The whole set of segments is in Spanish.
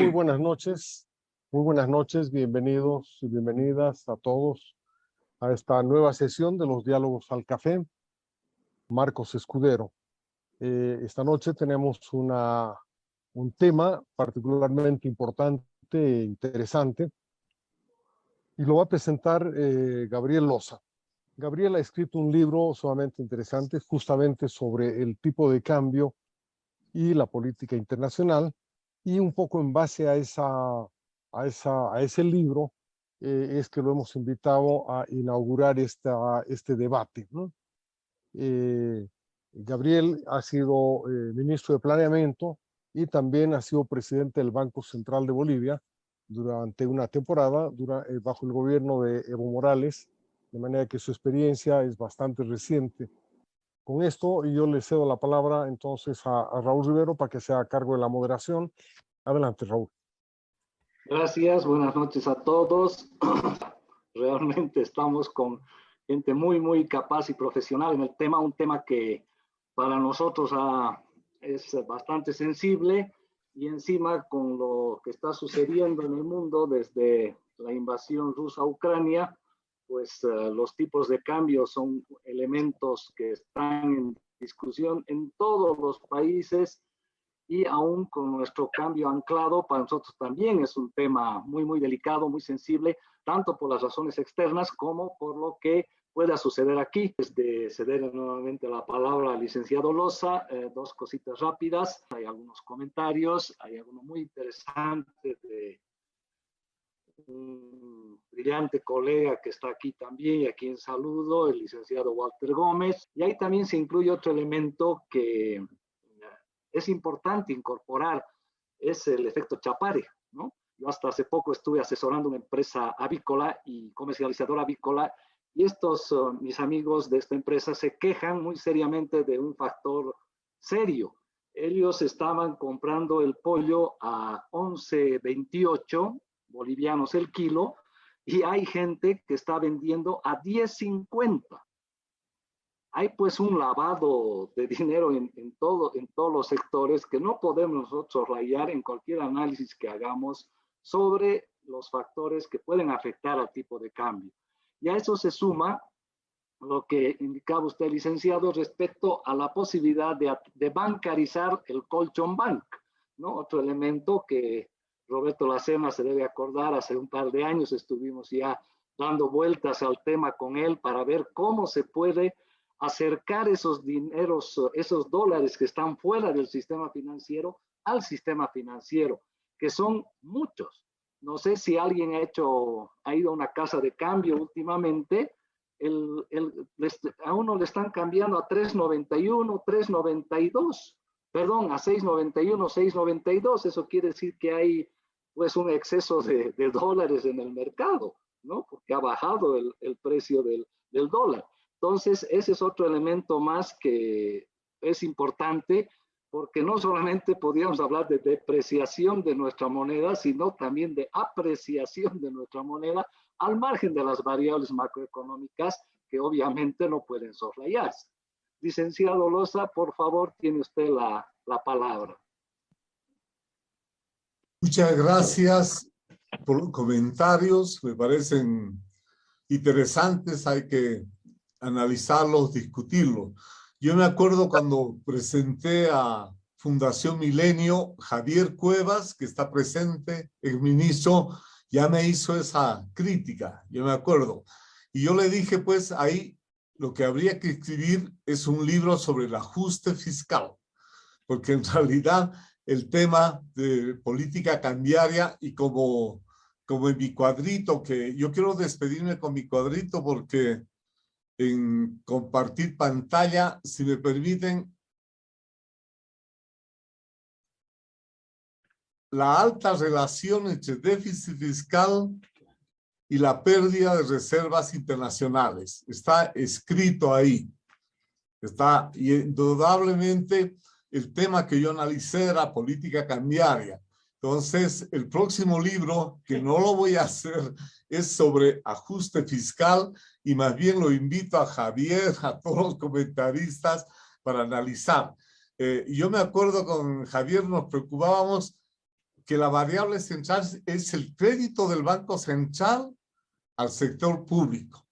muy buenas noches, bienvenidos y bienvenidas a todos a esta nueva sesión de los Diálogos al Café. Marcos Escudero. Esta noche tenemos un tema particularmente importante e interesante y lo va a presentar Gabriel Loza. Gabriel ha escrito un libro sumamente interesante justamente sobre el tipo de cambio y la política internacional, y un poco en base a ese libro es que lo hemos invitado a inaugurar este debate, ¿no? Gabriel ha sido ministro de Planeamiento y también ha sido presidente del Banco Central de Bolivia durante una temporada bajo el gobierno de Evo Morales, de manera que su experiencia es bastante reciente. Con esto yo le cedo la palabra entonces a Raúl Rivero para que se haga cargo de la moderación. Adelante, Raúl. Gracias, buenas noches a todos. Realmente estamos con gente muy capaz y profesional en el tema, un tema que para nosotros es bastante sensible, y encima con lo que está sucediendo en el mundo desde la invasión rusa a Ucrania, pues los tipos de cambio son elementos que están en discusión en todos los países, y aún con nuestro cambio anclado, para nosotros también es un tema muy delicado, muy sensible, tanto por las razones externas como por lo que pueda suceder aquí. Desde ceder nuevamente la palabra al licenciado Loza, dos cositas rápidas. Hay algunos comentarios, hay alguno muy interesante de un brillante colega que está aquí también y a quien saludo, el licenciado Walter Gómez. Y ahí también se incluye otro elemento que es importante incorporar, es el efecto Chapare, ¿no? Yo hasta hace poco estuve asesorando una empresa avícola y comercializadora avícola, y estos mis amigos de esta empresa se quejan muy seriamente de un factor serio. Ellos estaban comprando el pollo a 11.28 bolivianos el kilo, y hay gente que está vendiendo a 10.50. Hay pues un lavado de dinero en todos los sectores que no podemos nosotros rayar en cualquier análisis que hagamos sobre los factores que pueden afectar al tipo de cambio. Y a eso se suma lo que indicaba usted, licenciado, respecto a la posibilidad de bancarizar el colchón bank, ¿no? Otro elemento que Roberto Lacena se debe acordar, hace un par de años estuvimos ya dando vueltas al tema con él para ver cómo se puede acercar esos dineros, esos dólares que están fuera del sistema financiero al sistema financiero, que son muchos. No sé si alguien ha ido a una casa de cambio últimamente, a uno le están cambiando a 3.91, 3.92, perdón, a 6.91, 6.92. Eso quiere decir que hay pues un exceso de dólares en el mercado, ¿no? Porque ha bajado el precio del dólar. Entonces, ese es otro elemento más que es importante, porque no solamente podríamos hablar de depreciación de nuestra moneda, sino también de apreciación de nuestra moneda, al margen de las variables macroeconómicas que obviamente no pueden soslayarse. Licenciado Loza, por favor, tiene usted la palabra. Muchas gracias por los comentarios, me parecen interesantes, hay que analizarlos, discutirlos. Yo me acuerdo cuando presenté a Fundación Milenio, Javier Cuevas, que está presente, exministro, ya me hizo esa crítica, yo me acuerdo. Y yo le dije, pues ahí lo que habría que escribir es un libro sobre el ajuste fiscal, porque en realidad el tema de política cambiaria, y como en mi cuadrito, que yo quiero despedirme con mi cuadrito porque en compartir pantalla, si me permiten, la alta relación entre déficit fiscal y la pérdida de reservas internacionales. Está escrito ahí. Está, y indudablemente el tema que yo analicé era política cambiaria. Entonces, el próximo libro, que no lo voy a hacer, es sobre ajuste fiscal, y más bien lo invito a Javier, a todos los comentaristas, para analizar. Yo me acuerdo con Javier nos preocupábamos que la variable central es el crédito del Banco Central al sector público.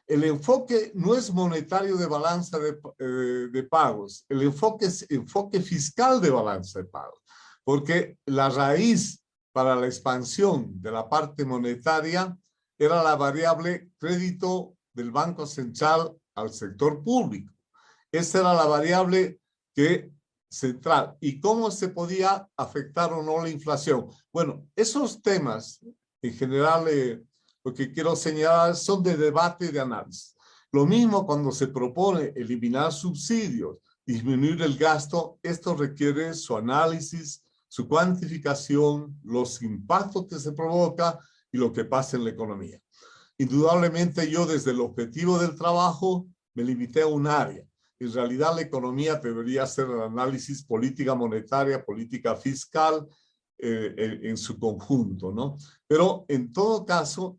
El enfoque no es monetario de balanza de pagos, el enfoque es enfoque fiscal de balanza de pagos, porque la raíz para la expansión de la parte monetaria era la variable crédito del Banco Central al sector público. Esa era la variable central. ¿Y cómo se podía afectar o no la inflación? Bueno, esos temas, en general, lo que quiero señalar son de debate y de análisis. Lo mismo cuando se propone eliminar subsidios, disminuir el gasto, esto requiere su análisis, su cuantificación, los impactos que se provoca y lo que pasa en la economía. Indudablemente yo desde el objetivo del trabajo me limité a un área. En realidad la economía debería hacer el análisis política monetaria, política fiscal en su conjunto, ¿no? Pero en todo caso,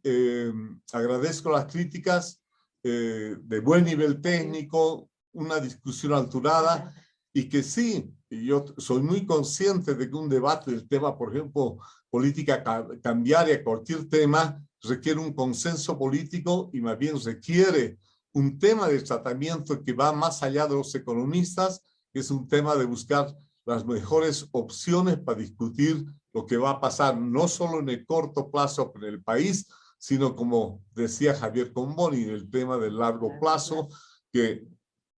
agradezco las críticas de buen nivel técnico, una discusión alturada y que sí, yo soy muy consciente de que un debate del tema, por ejemplo, política cambiaria, cualquier tema, requiere un consenso político y más bien requiere un tema de tratamiento que va más allá de los economistas, que es un tema de buscar las mejores opciones para discutir lo que va a pasar no solo en el corto plazo en el país, sino como decía Javier Comboni, el tema del largo plazo, que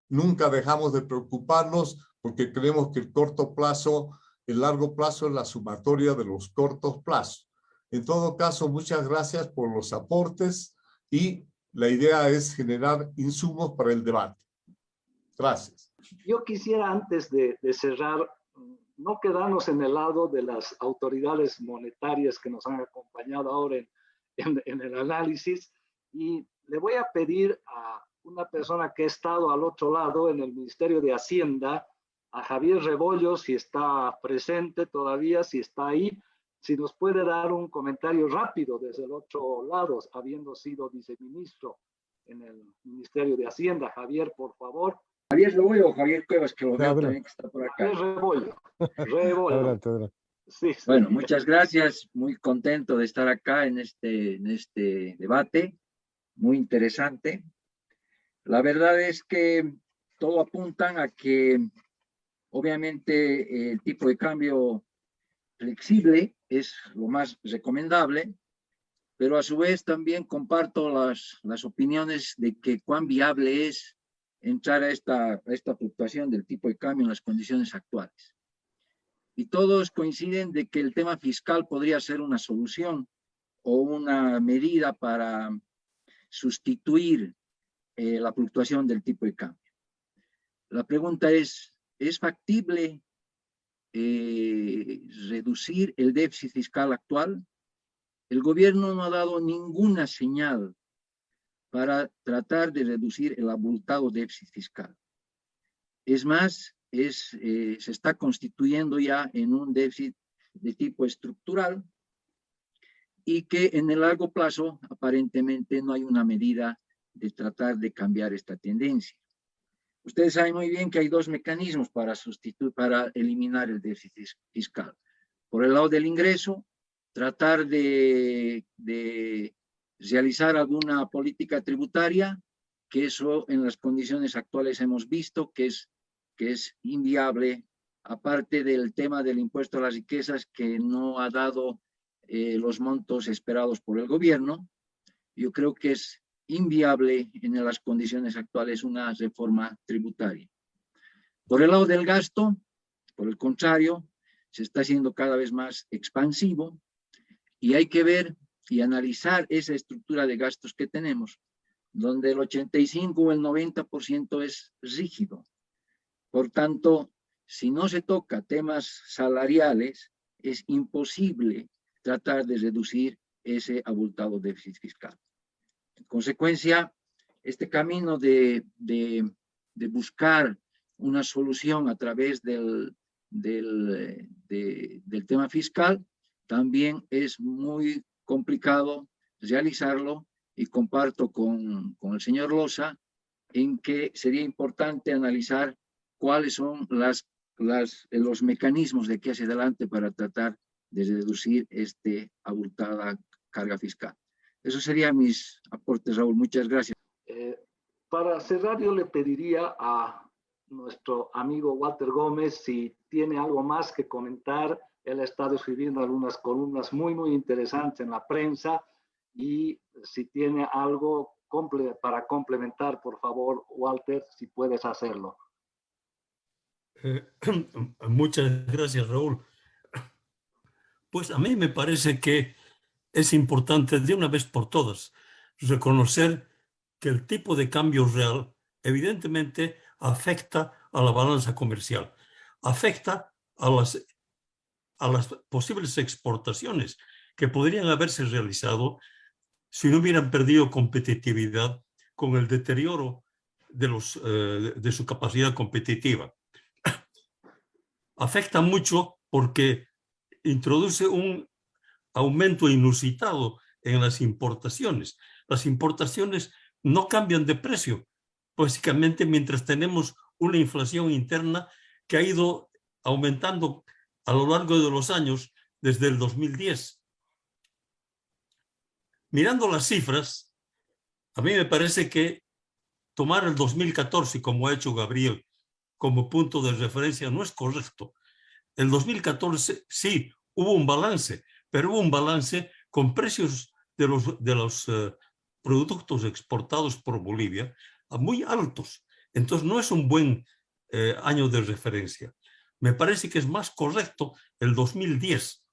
nunca dejamos de preocuparnos porque creemos que el largo plazo es la sumatoria de los cortos plazos. En todo caso, muchas gracias por los aportes y la idea es generar insumos para el debate. Gracias. Yo quisiera, antes de cerrar, no quedarnos en el lado de las autoridades monetarias que nos han acompañado ahora en el análisis, y le voy a pedir a una persona que ha estado al otro lado en el Ministerio de Hacienda, a Javier Rebollo, si está presente todavía, si está ahí, si nos puede dar un comentario rápido desde el otro lado, habiendo sido viceministro en el Ministerio de Hacienda. Javier, por favor. Javier Rebollo o Javier Cuevas, que lo veo también que está por acá. Javier Rebollo. Adelante, adelante. Sí, sí. Bueno, muchas gracias. Muy contento de estar acá en este debate. Muy interesante. La verdad es que todo apuntan a que obviamente el tipo de cambio flexible es lo más recomendable, pero a su vez también comparto las opiniones de que cuán viable es entrar a esta fluctuación del tipo de cambio en las condiciones actuales. Y todos coinciden de que el tema fiscal podría ser una solución o una medida para sustituir la fluctuación del tipo de cambio. La pregunta ¿es factible reducir el déficit fiscal actual? El gobierno no ha dado ninguna señal para tratar de reducir el abultado déficit fiscal. Es más, se está constituyendo ya en un déficit de tipo estructural y que en el largo plazo aparentemente no hay una medida de tratar de cambiar esta tendencia. Ustedes saben muy bien que hay dos mecanismos para eliminar el déficit fiscal. Por el lado del ingreso, tratar de realizar alguna política tributaria, que eso en las condiciones actuales hemos visto que es inviable, aparte del tema del impuesto a las riquezas que no ha dado los montos esperados por el gobierno. Yo creo que es inviable en las condiciones actuales una reforma tributaria. Por el lado del gasto, por el contrario, se está haciendo cada vez más expansivo y hay que ver y analizar esa estructura de gastos que tenemos, donde el 85 o el 90% es rígido. Por tanto, si no se toca temas salariales, es imposible tratar de reducir ese abultado déficit fiscal. En consecuencia, este camino de buscar una solución a través del tema fiscal también es muy complicado realizarlo, y comparto con el señor Loza en que sería importante analizar cuáles son los mecanismos de aquí hacia adelante para tratar de reducir esta abultada carga fiscal. Esos serían mis aportes, Raúl. Muchas gracias. Para cerrar, yo le pediría a nuestro amigo Walter Gómez si tiene algo más que comentar. Él ha estado escribiendo algunas columnas muy, muy interesantes en la prensa y si tiene algo para complementar, por favor, Walter, si puedes hacerlo. Muchas gracias, Raúl. Pues a mí me parece que es importante de una vez por todas reconocer que el tipo de cambio real evidentemente afecta a la balanza comercial, afecta a las posibles exportaciones que podrían haberse realizado si no hubieran perdido competitividad con el deterioro de su capacidad competitiva. Afecta mucho porque introduce un aumento inusitado en las importaciones. Las importaciones no cambian de precio, básicamente mientras tenemos una inflación interna que ha ido aumentando a lo largo de los años desde el 2010. Mirando las cifras, a mí me parece que tomar el 2014, como ha hecho Gabriel, como punto de referencia no es correcto. El 2014 sí hubo un balance, pero hubo un balance con precios de los productos exportados por Bolivia muy altos. Entonces no es un buen año de referencia. Me parece que es más correcto el 2010.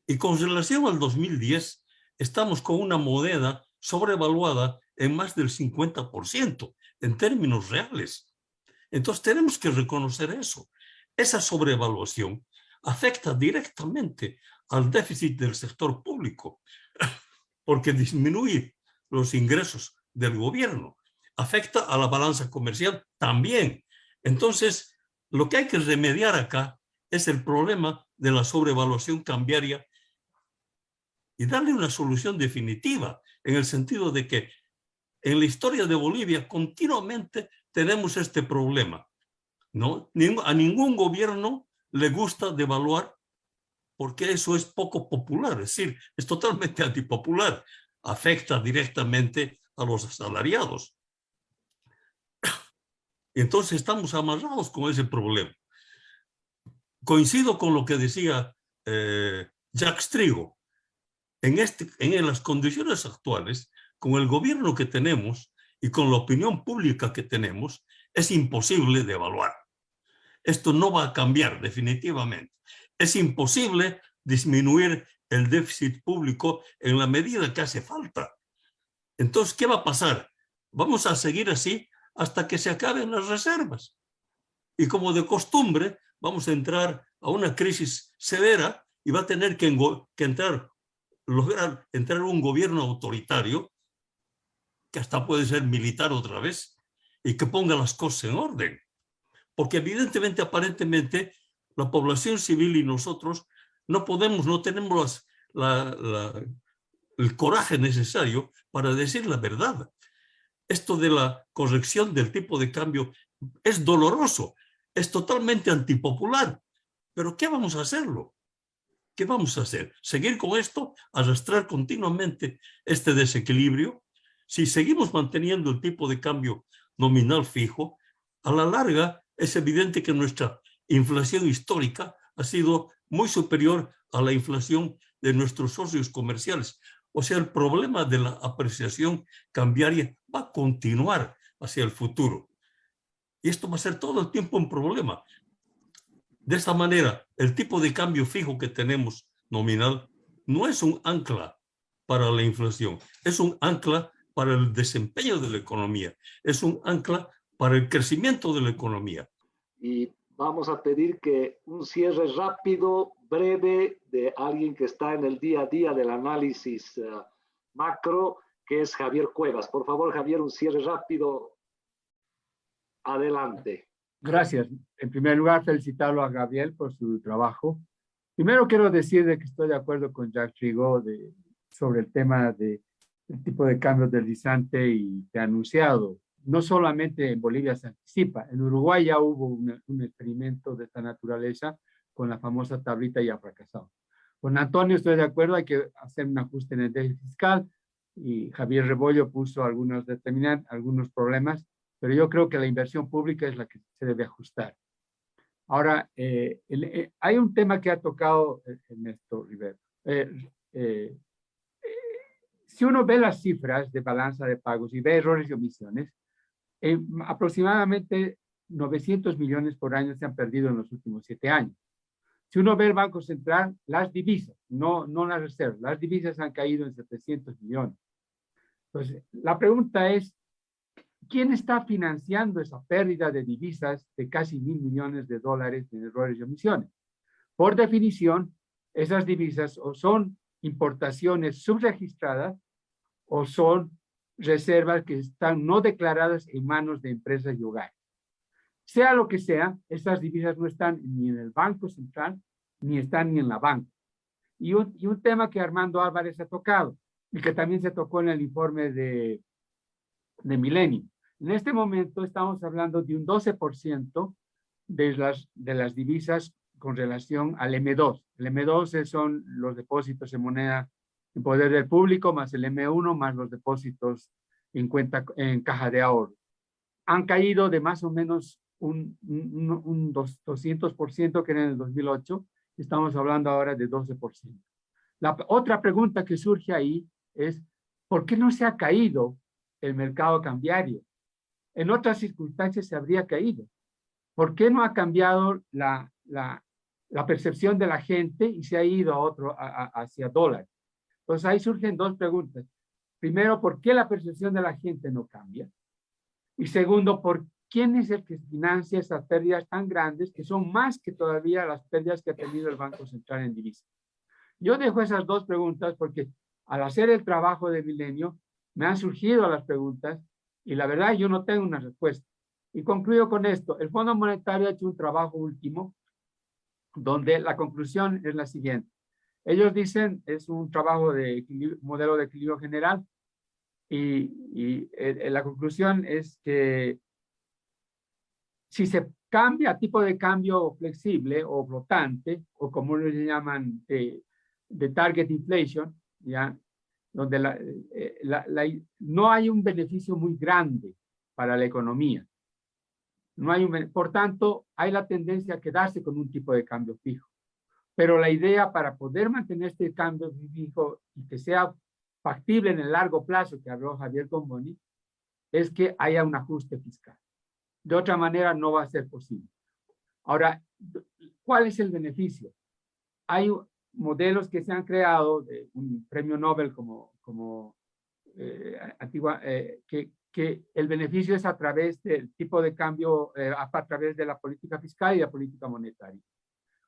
Y con relación al 2010, estamos con una moneda sobrevaluada en más del 50% en términos reales. Entonces tenemos que reconocer eso. Esa sobrevaluación afecta directamente al déficit del sector público, porque disminuye los ingresos del gobierno, afecta a la balanza comercial también. Entonces, lo que hay que remediar acá es el problema de la sobrevaluación cambiaria y darle una solución definitiva, en el sentido de que en la historia de Bolivia continuamente tenemos este problema, ¿no? A ningún gobierno le gusta devaluar porque eso es poco popular, es decir, es totalmente antipopular, afecta directamente a los asalariados. Y entonces estamos amarrados con ese problema. Coincido con lo que decía Jacques Trigo. En las condiciones actuales, con el gobierno que tenemos y con la opinión pública que tenemos, es imposible devaluar. Esto no va a cambiar definitivamente. Es imposible disminuir el déficit público en la medida que hace falta. Entonces, ¿qué va a pasar? Vamos a seguir así hasta que se acaben las reservas. Y como de costumbre, vamos a entrar a una crisis severa y va a tener que lograr entrar un gobierno autoritario, que hasta puede ser militar otra vez, y que ponga las cosas en orden. Porque evidentemente, aparentemente, la población civil y nosotros no tenemos el coraje necesario para decir la verdad. Esto de la corrección del tipo de cambio es doloroso, es totalmente antipopular. Pero ¿qué vamos a hacerlo? ¿Qué vamos a hacer? ¿Seguir con esto? ¿Arrastrar continuamente este desequilibrio? Si seguimos manteniendo el tipo de cambio nominal fijo, a la larga es evidente que nuestra inflación histórica ha sido muy superior a la inflación de nuestros socios comerciales. O sea, el problema de la apreciación cambiaria va a continuar hacia el futuro. Y esto va a ser todo el tiempo un problema. De esta manera, el tipo de cambio fijo que tenemos nominal no es un ancla para la inflación, es un ancla para el desempeño de la economía, es un ancla para el crecimiento de la economía. Y vamos a pedir que un cierre rápido, breve, de alguien que está en el día a día del análisis macro, que es Javier Cuevas. Por favor, Javier, un cierre rápido. Adelante. Gracias. En primer lugar, felicitarlo a Gabriel por su trabajo. Primero quiero decir que estoy de acuerdo con Jacques Trigo sobre el tema del tipo de cambio deslizante y que ha anunciado. No solamente en Bolivia se anticipa, en Uruguay ya hubo un experimento de esta naturaleza con la famosa tablita y ha fracasado. Con Antonio estoy de acuerdo, hay que hacer un ajuste en el déficit fiscal y Javier Rebollo puso algunos problemas, pero yo creo que la inversión pública es la que se debe ajustar. Ahora, hay un tema que ha tocado Ernesto Rivero. Si uno ve las cifras de balanza de pagos y ve errores y omisiones, aproximadamente 900 millones por año se han perdido en los últimos 7 años. Si uno ve el Banco Central, las divisas, no las reservas, las divisas han caído en 700 millones. Entonces, la pregunta es, ¿quién está financiando esa pérdida de divisas de casi $1.000 millones en errores y omisiones? Por definición, esas divisas o son importaciones subregistradas o son reservas que están no declaradas en manos de empresas y hogares. Sea lo que sea, estas divisas no están ni en el Banco Central, ni están ni en la banca. Y un tema que Armando Álvarez ha tocado, y que también se tocó en el informe de Milenio. En este momento estamos hablando de un 12% de las divisas con relación al M2. El M2 son los depósitos en moneda en poder del público, más el M1, más los depósitos en caja de ahorro. Han caído de más o menos un 200% que era en el 2008. Estamos hablando ahora de 12%. La otra pregunta que surge ahí es, ¿por qué no se ha caído el mercado cambiario? En otras circunstancias se habría caído. ¿Por qué no ha cambiado la percepción de la gente y se ha ido hacia dólares? Entonces ahí surgen dos preguntas. Primero, ¿por qué la percepción de la gente no cambia? Y segundo, ¿quién es el que financia esas pérdidas tan grandes que son más que todavía las pérdidas que ha tenido el Banco Central en divisas? Yo dejo esas dos preguntas porque al hacer el trabajo de Milenio me han surgido las preguntas y la verdad yo no tengo una respuesta. Y concluyo con esto. El Fondo Monetario ha hecho un trabajo último donde la conclusión es la siguiente. Ellos dicen, es un trabajo de modelo de equilibrio general y la conclusión es que si se cambia tipo de cambio flexible o flotante, o como le llaman de target inflation, ¿ya? Donde no hay un beneficio muy grande para la economía. Por tanto, hay la tendencia a quedarse con un tipo de cambio fijo. Pero la idea para poder mantener este cambio fijo y que sea factible en el largo plazo, que habló Javier Gomboni, es que haya un ajuste fiscal. De otra manera no va a ser posible. Ahora, ¿cuál es el beneficio? Hay modelos que se han creado de un premio Nobel que el beneficio es a través del tipo de cambio, a través de la política fiscal y la política monetaria.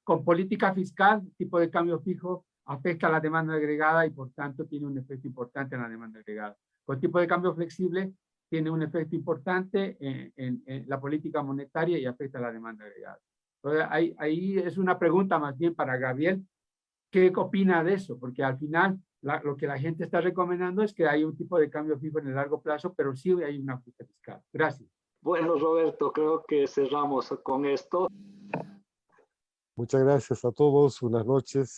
Con política fiscal, tipo de cambio fijo afecta a la demanda agregada y por tanto tiene un efecto importante en la demanda agregada. Con tipo de cambio flexible tiene un efecto importante en la política monetaria y afecta a la demanda agregada. Entonces, ahí es una pregunta más bien para Gabriel. ¿Qué opina de eso? Porque al final lo que la gente está recomendando es que haya un tipo de cambio fijo en el largo plazo, pero sí hay un ajuste fiscal. Gracias. Bueno, Roberto, creo que cerramos con esto. Muchas gracias a todos. Buenas noches.